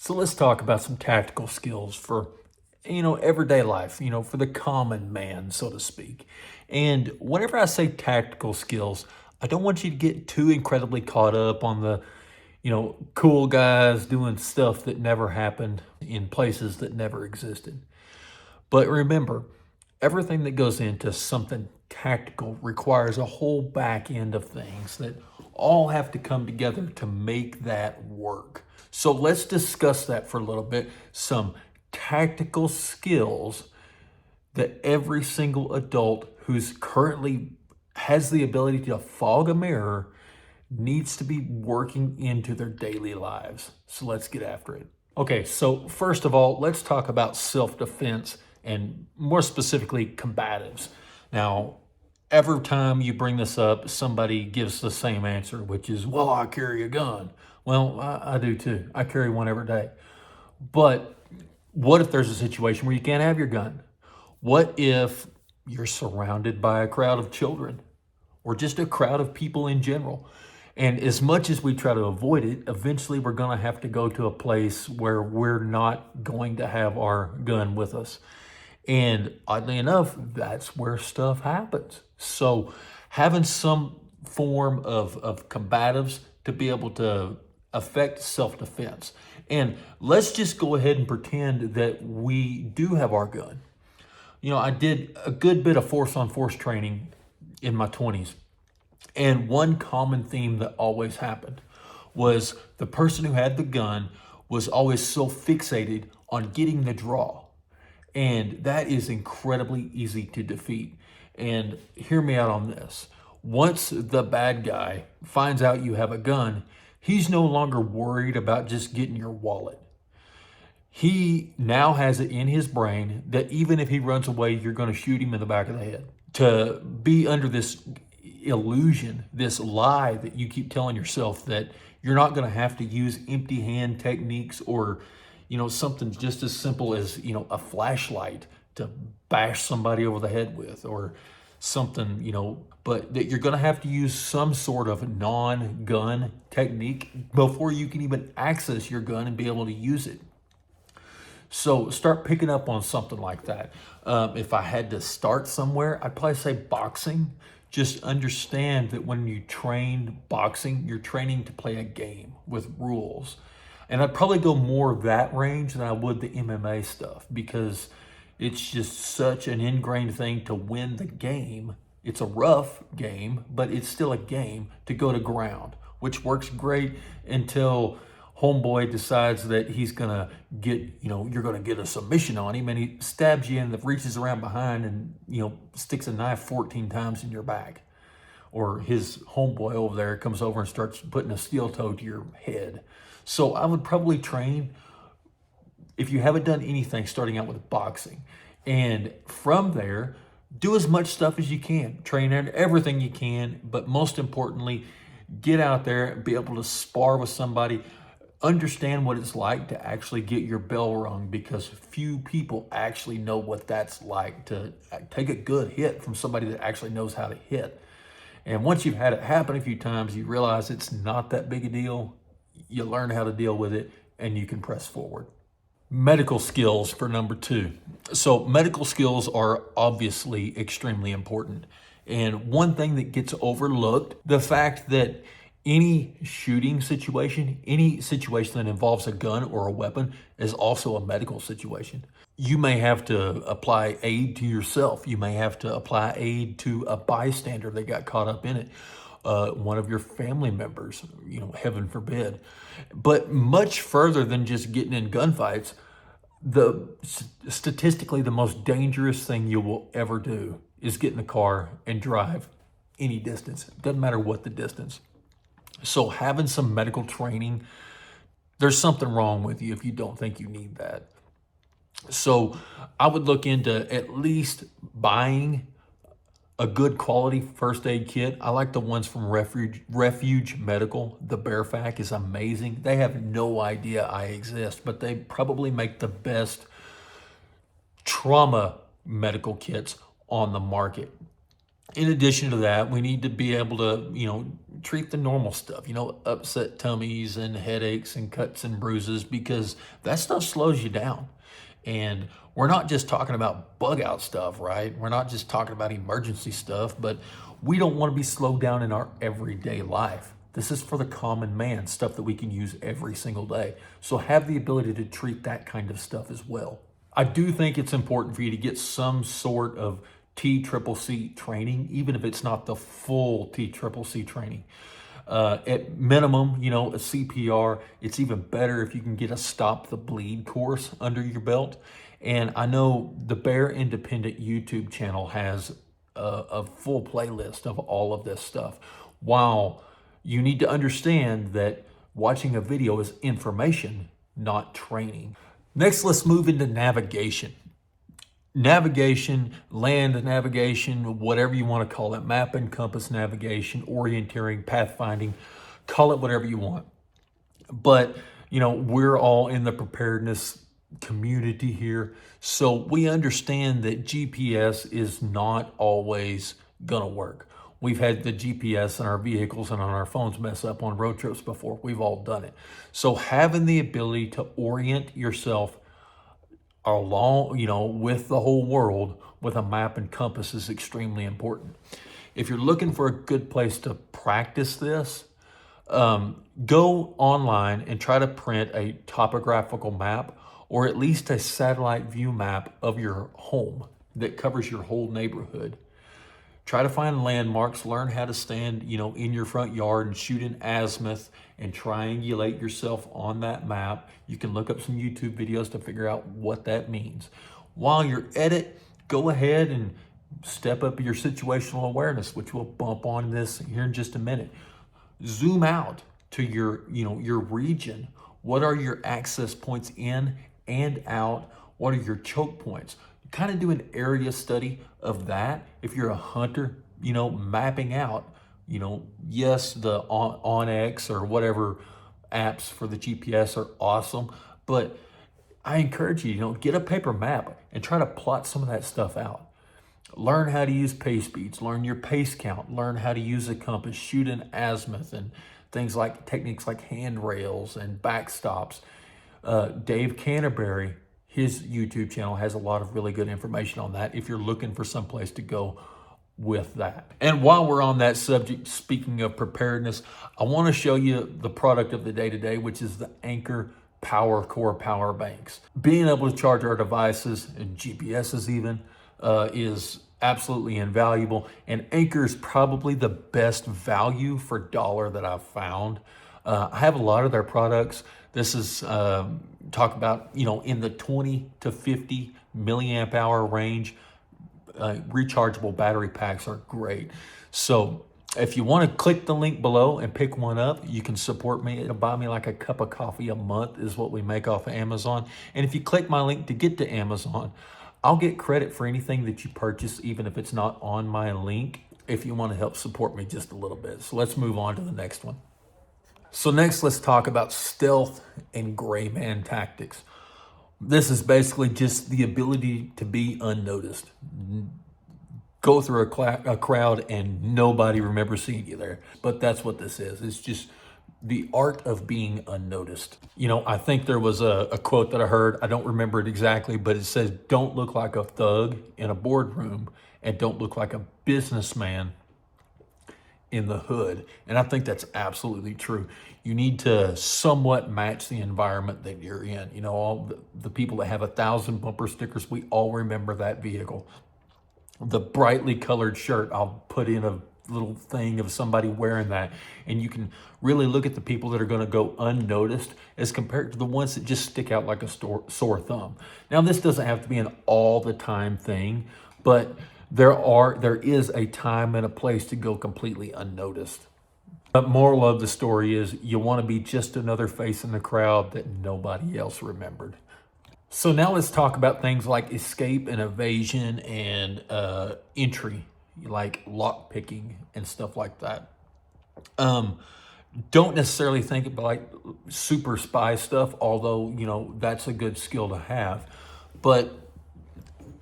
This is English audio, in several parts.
So let's talk about some tactical skills for, everyday life, for the common man, so to speak. And whenever I say tactical skills, I don't want you to get too incredibly caught up on the, cool guys doing stuff that never happened in places that never existed. But remember, everything that goes into something tactical requires a whole back end of things that all have to come together to make that work. So let's discuss that for a little bit. Some tactical skills that every single adult who's currently has the ability to fog a mirror needs to be working into their daily lives. So let's get after it. Okay, so first of all, let's talk about self-defense and more specifically combatives. Now, every time you bring this up, somebody gives the same answer, which is, well, I carry a gun. Well, I do too. I carry one every day. But what if there's a situation where you can't have your gun? What if you're surrounded by a crowd of children or just a crowd of people in general? And as much as we try to avoid it, eventually we're going to have to go to a place where we're not going to have our gun with us. And oddly enough, that's where stuff happens. So having some form of combatives to be able to affect self-defense. And let's just go ahead and pretend that we do have our gun. I did a good bit of force-on-force training in my 20s. And one common theme that always happened was the person who had the gun was always so fixated on getting the draw. And that is incredibly easy to defeat. And hear me out on this. Once the bad guy finds out you have a gun, he's no longer worried about just getting your wallet. He now has it in his brain that even if he runs away, you're going to shoot him in the back of the head. To be under this illusion, this lie that you keep telling yourself that you're not going to have to use empty hand techniques or, something just as simple as, a flashlight to bash somebody over the head with or something, but that you're going to have to use some sort of non-gun technique before you can even access your gun and be able to use it. So start picking up on something like that. If I had to start somewhere, I'd probably say boxing. Just understand that when you train boxing, you're training to play a game with rules. And I'd probably go more of that range than I would the MMA stuff because it's just such an ingrained thing to win the game. It's a rough game, but it's still a game to go to ground, which works great until homeboy decides that he's gonna get, you're gonna get a submission on him and he stabs you and reaches around behind and, sticks a knife 14 times in your back. Or his homeboy over there comes over and starts putting a steel toe to your head. So I would probably train, if you haven't done anything, starting out with boxing. And from there, do as much stuff as you can. Train everything you can, but most importantly, get out there and be able to spar with somebody. Understand what it's like to actually get your bell rung because few people actually know what that's like to take a good hit from somebody that actually knows how to hit. And once you've had it happen a few times, you realize it's not that big a deal. You learn how to deal with it and you can press forward. Medical skills for number 2. So medical skills are obviously extremely important. And one thing that gets overlooked, the fact that any shooting situation, any situation that involves a gun or a weapon is also a medical situation. You may have to apply aid to yourself. You may have to apply aid to a bystander that got caught up in it. One of your family members, heaven forbid. But much further than just getting in gunfights, statistically the most dangerous thing you will ever do is get in a car and drive any distance. It doesn't matter what the distance. So having some medical training, there's something wrong with you if you don't think you need that. So I would look into at least buying a good quality first aid kit. I like the ones from Refuge Medical. The Bearfac is amazing. They have no idea I exist, but they probably make the best trauma medical kits on the market. In addition to that, we need to be able to, treat the normal stuff, upset tummies and headaches and cuts and bruises, because that stuff slows you down. And we're not just talking about bug out stuff, right? We're not just talking about emergency stuff, but we don't want to be slowed down in our everyday life. This is for the common man, stuff that we can use every single day. So have the ability to treat that kind of stuff as well. I do think it's important for you to get some sort of TCCC training, even if it's not the full TCCC training. At minimum, a CPR. It's even better if you can get a Stop the Bleed course under your belt. And I know the Bear Independent YouTube channel has a full playlist of all of this stuff. While you need to understand that watching a video is information, not training. Next, let's move into navigation. Navigation, land navigation, whatever you want to call it, map and compass navigation, orienteering, pathfinding, call it whatever you want. But, we're all in the preparedness community here. So we understand that GPS is not always going to work. We've had the GPS in our vehicles and on our phones mess up on road trips before. We've all done it. So having the ability to orient yourself along, with the whole world with a map and compass is extremely important. If you're looking for a good place to practice this, go online and try to print a topographical map, or at least a satellite view map of your home that covers your whole neighborhood. Try to find landmarks, learn how to stand, in your front yard and shoot an azimuth and triangulate yourself on that map. You can look up some YouTube videos to figure out what that means. While you're at it, go ahead and step up your situational awareness, which we'll bump on this here in just a minute. Zoom out to your region. What are your access points in and out? What are your choke points? Kind of do an area study of that. If you're a hunter, mapping out, yes, the OnX or whatever apps for the GPS are awesome, but I encourage you, get a paper map and try to plot some of that stuff out. Learn how to use pace beats, learn your pace count, learn how to use a compass, shoot an azimuth, and techniques like handrails and backstops. Dave Canterbury, his YouTube channel has a lot of really good information on that if you're looking for some place to go with that. And while we're on that subject, speaking of preparedness, I want to show you the product of the day today, which is the Anker Power Core Power Banks. Being able to charge our devices and GPSs even is absolutely invaluable. And Anker is probably the best value for dollar that I've found. I have a lot of their products. This is talk about, in the 20 to 50 milliamp hour range. Rechargeable battery packs are great. So if you want to click the link below and pick one up, you can support me. It'll buy me like a cup of coffee a month is what we make off of Amazon. And if you click my link to get to Amazon, I'll get credit for anything that you purchase, even if it's not on my link, if you want to help support me just a little bit. So let's move on to the next one. So next, let's talk about stealth and gray man tactics. This is basically just the ability to be unnoticed. Go through a crowd and nobody remembers seeing you there. But that's what this is. It's just the art of being unnoticed. I think there was a quote that I heard. I don't remember it exactly, but it says, don't look like a thug in a boardroom and don't look like a businessman in the hood. And I think that's absolutely true. You need to somewhat match the environment that you're in. All the people that have 1,000 bumper stickers, we all remember that vehicle. The brightly colored shirt, I'll put in a little thing of somebody wearing that, and you can really look at the people that are going to go unnoticed as compared to the ones that just stick out like a sore thumb. Now, this doesn't have to be an all the time thing, but there is a time and a place to go completely unnoticed. The moral of the story is you want to be just another face in the crowd that nobody else remembered. So now let's talk about things like escape and evasion and entry, like lock picking and stuff like that. Don't necessarily think about like super spy stuff, although, that's a good skill to have. But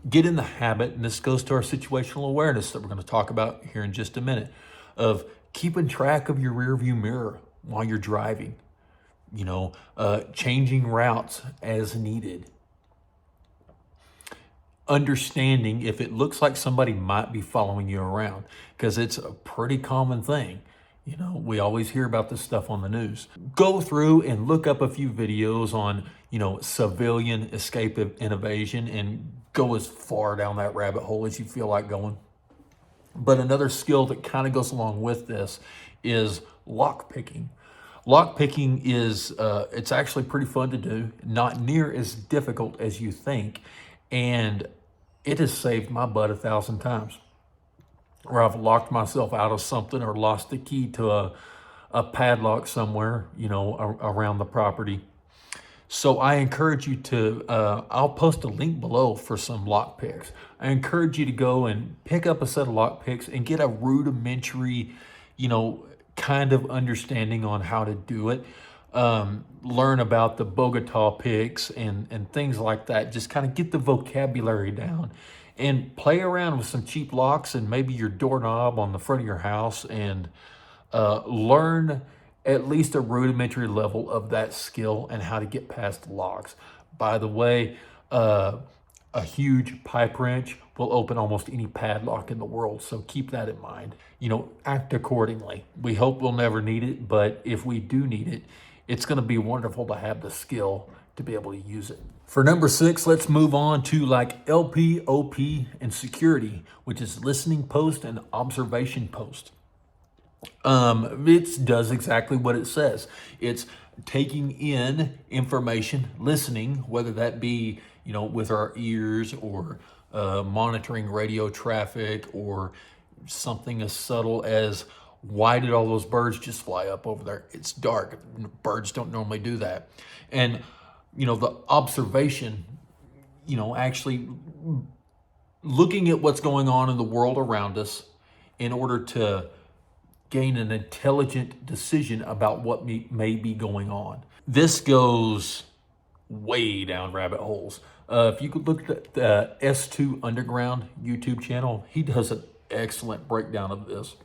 Get in the habit, and this goes to our situational awareness that we're going to talk about here in just a minute, of keeping track of your rearview mirror while you're driving, changing routes as needed, understanding if it looks like somebody might be following you around, because it's a pretty common thing. We always hear about this stuff on the news. Go through and look up a few videos on, civilian escape and evasion, and go as far down that rabbit hole as you feel like going. But another skill that kind of goes along with this is lock picking. Lock picking is, it's actually pretty fun to do, not near as difficult as you think. And it has saved my butt 1,000 times, where I've locked myself out of something or lost the key to a padlock somewhere, around the property. So I encourage you to, I'll post a link below for some lock picks. I encourage you to go and pick up a set of lock picks and get a rudimentary, kind of understanding on how to do it. Learn about the Bogota picks and things like that. Just kind of get the vocabulary down and play around with some cheap locks and maybe your doorknob on the front of your house, and learn at least a rudimentary level of that skill and how to get past locks. By the way, a huge pipe wrench will open almost any padlock in the world, so keep that in mind. Act accordingly. We hope we'll never need it, but if we do need it, it's going to be wonderful to have the skill to be able to use it. For number 6, let's move on to like LP, OP, and security, which is listening post and observation post. It does exactly what it says. It's taking in information, listening, whether that be, with our ears, or monitoring radio traffic, or something as subtle as, why did all those birds just fly up over there? It's dark. Birds don't normally do that. And, the observation, actually looking at what's going on in the world around us in order to gain an intelligent decision about what may be going on. This goes way down rabbit holes. If you could look at the S2 Underground YouTube channel, he does an excellent breakdown of this.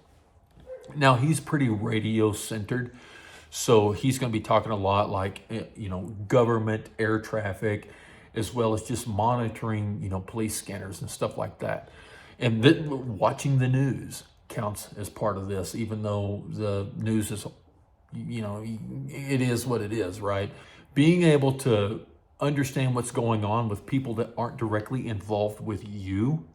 Now, he's pretty radio centered, so he's going to be talking a lot like, government, air traffic, as well as just monitoring, police scanners and stuff like that. And then watching the news counts as part of this, even though the news is, it is what it is, right? Being able to understand what's going on with people that aren't directly involved with you,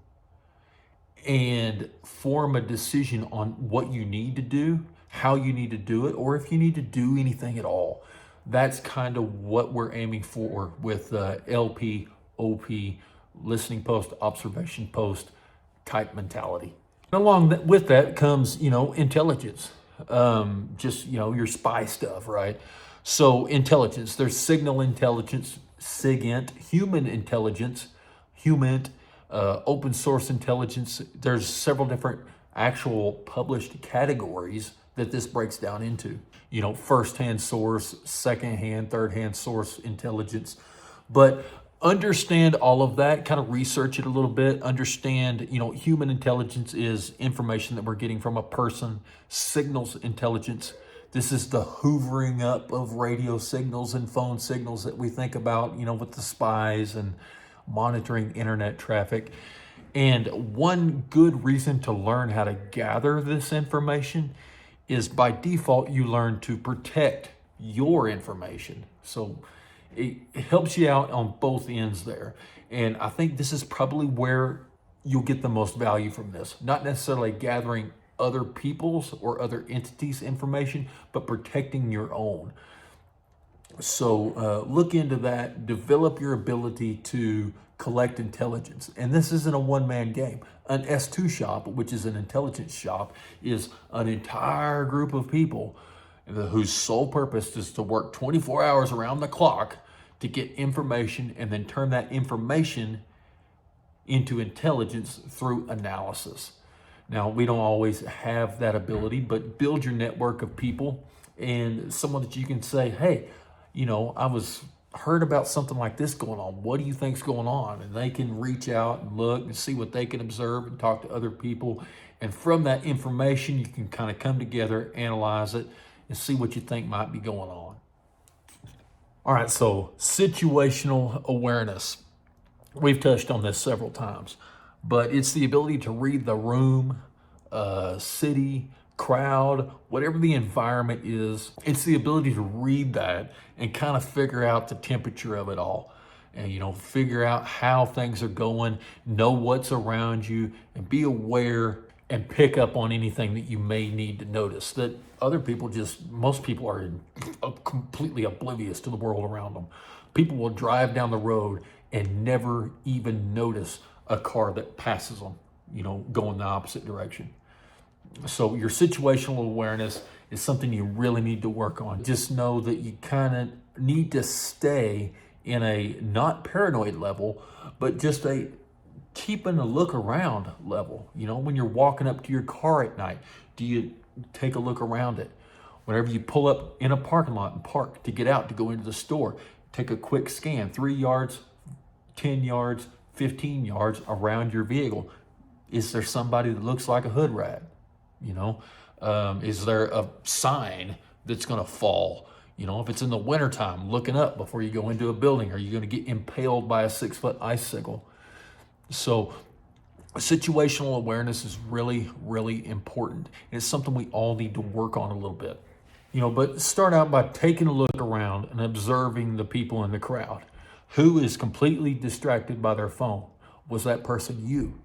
and form a decision on what you need to do, how you need to do it, or if you need to do anything at all. That's kind of what we're aiming for with LP, OP, listening post, observation post type mentality. Along with that comes, intelligence, just, your spy stuff, right? So intelligence, there's signal intelligence, SIGINT, human intelligence, HUMINT, open source intelligence. There's several different actual published categories that this breaks down into, first-hand source, second-hand, third-hand source intelligence. But understand all of that, kind of research it a little bit, understand, human intelligence is information that we're getting from a person. Signals intelligence, this is the hoovering up of radio signals and phone signals that we think about, with the spies and monitoring internet traffic. And one good reason to learn how to gather this information is, by default, you learn to protect your information. So it helps you out on both ends there. And I think this is probably where you'll get the most value from this. Not necessarily gathering other people's or other entities' information, but protecting your own. So look into that, develop your ability to collect intelligence. And this isn't a one-man game. An S2 shop, which is an intelligence shop, is an entire group of people whose sole purpose is to work 24 hours around the clock to get information and then turn that information into intelligence through analysis. Now, we don't always have that ability, but build your network of people and someone that you can say, hey, I was heard about something like this going on. What do you think's going on? And they can reach out and look and see what they can observe and talk to other people. And from that information, you can kind of come together, analyze it, and see what you think might be going on. All right, so situational awareness. We've touched on this several times, but it's the ability to read the room, city, crowd, whatever the environment is. It's the ability to read that and kind of figure out the temperature of it all. And, figure out how things are going, know what's around you, and be aware and pick up on anything that you may need to notice that most people are completely oblivious to the world around them. People will drive down the road and never even notice a car that passes them, going the opposite direction. So your situational awareness is something you really need to work on. Just know that you kind of need to stay in a not paranoid level, but just a keeping a look around level. When you're walking up to your car at night, do you take a look around it? Whenever you pull up in a parking lot and park to get out to go into the store, take a quick scan, 3 yards, 10 yards, 15 yards around your vehicle. Is there somebody that looks like a hood rat? Is there a sign that's going to fall? If it's in the wintertime, looking up before you go into a building, are you going to get impaled by a 6-foot icicle? So situational awareness is really, really important. And it's something we all need to work on a little bit. But start out by taking a look around and observing the people in the crowd. Who is completely distracted by their phone? Was that person you?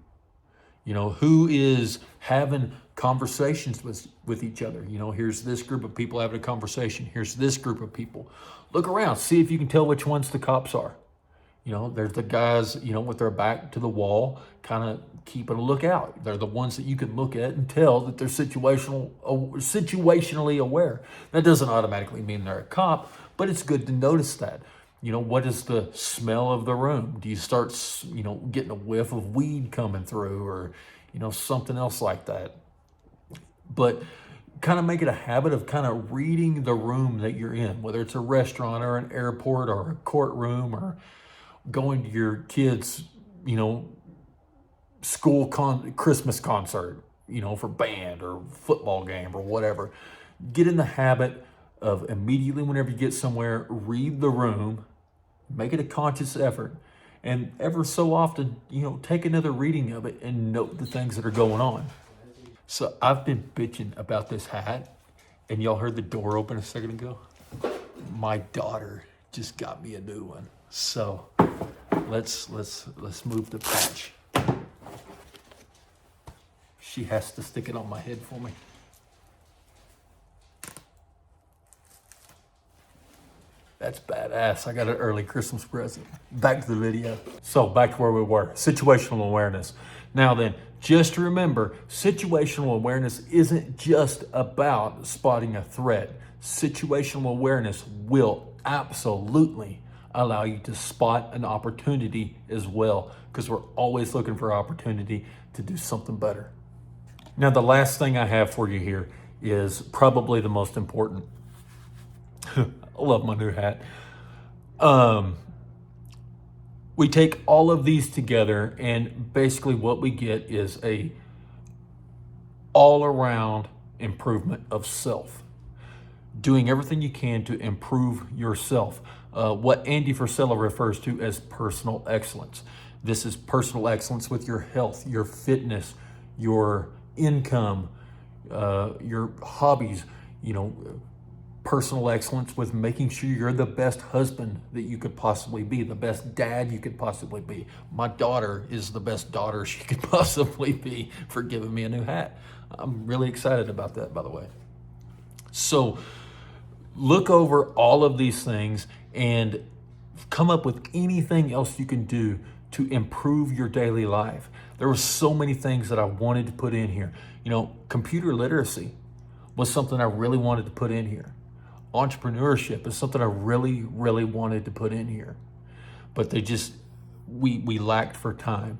Who is having conversations with each other? Here's this group of people having a conversation. Here's this group of people. Look around, see if you can tell which ones the cops are. There's the guys, with their back to the wall, kind of keeping a lookout. They're the ones that you can look at and tell that they're situationally aware. That doesn't automatically mean they're a cop, but it's good to notice that. What is the smell of the room? Do you start, getting a whiff of weed coming through or, something else like that? But kind of make it a habit of kind of reading the room that you're in, whether it's a restaurant or an airport or a courtroom or going to your kids, school Christmas concert, for band or football game or whatever. Get in the habit of immediately whenever you get somewhere, read the room, make it a conscious effort, and ever so often, take another reading of it and note the things that are going on. So I've been bitching about this hat, and y'all heard the door open a second ago. My daughter just got me a new one. So let's move the patch. She has to stick it on my head for me. That's badass. I got an early Christmas present. Back to the video. So back to where we were, situational awareness. Now then, just remember, situational awareness isn't just about spotting a threat. Situational awareness will absolutely allow you to spot an opportunity as well, because we're always looking for opportunity to do something better. Now, the last thing I have for you here is probably the most important. I love my new hat. We take all of these together, and basically what we get is a all-around improvement of self. Doing everything you can to improve yourself. What Andy Frisella refers to as personal excellence. This is personal excellence with your health, your fitness, your income, your hobbies, personal excellence with making sure you're the best husband that you could possibly be, the best dad you could possibly be. My daughter is the best daughter she could possibly be for giving me a new hat. I'm really excited about that, by the way. So look over all of these things and come up with anything else you can do to improve your daily life. There were so many things that I wanted to put in here. Computer literacy was something I really wanted to put in here. Entrepreneurship is something I really, really wanted to put in here. But we lacked for time.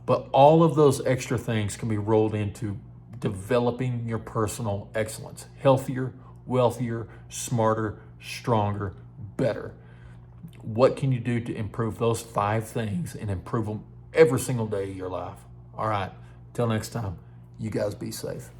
But all of those extra things can be rolled into developing your personal excellence. Healthier, wealthier, smarter, stronger, better. What can you do to improve those 5 things and improve them every single day of your life? All right, till next time, you guys be safe.